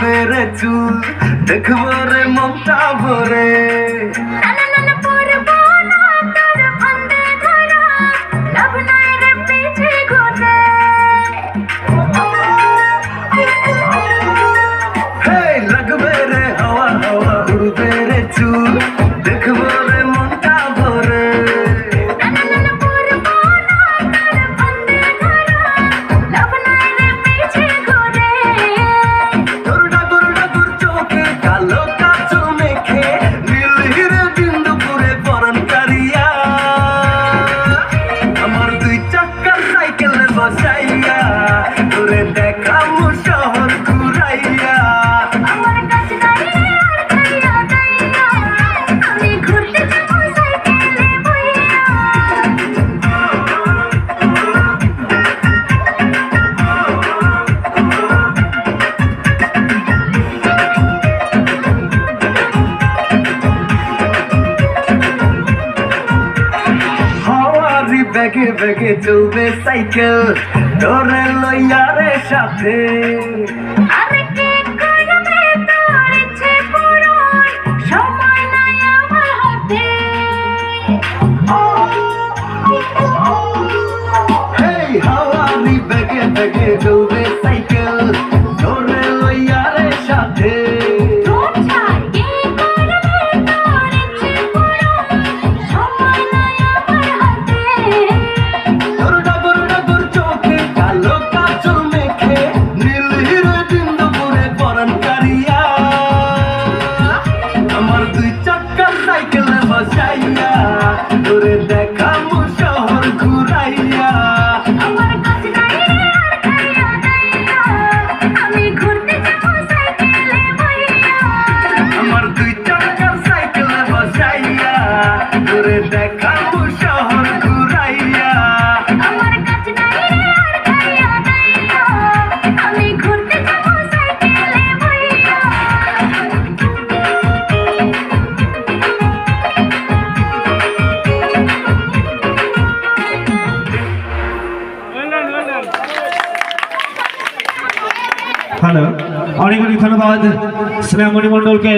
উড়বে রে চুল, দেখবো রে মনটা ভরে। লাগবে রে হাওয়া হাওয়া, উড়বে রে চুল, দেখবো রে মনটা ভরে। তোর ডাগর ডাগর চোখে কালো কাজল মেখে নীল হিরে বিন্দুপুরে পরান কারিয়া, আমার দুই চাকার সাইকেলে বসাইয়া তোরে দেখামু শহর ঘুরাইয়া। বেগে বেগে চলবে সাইকেল তোরে লইয়া রে সাথে। হাওয়ারি বেগে বেগে চলবে সাইকেল তোরে লইয়া রে সাথে। তোরে দেখামু শহর ঘুরাইয়া। আমার দুই চাকার সাইকেলে বসাইয়া তোরে দেখামু শহর ঘুরাইয়া। হ্যালো, অনেক অনেক ধন্যবাদ স্নেহমণি মণ্ডলকে।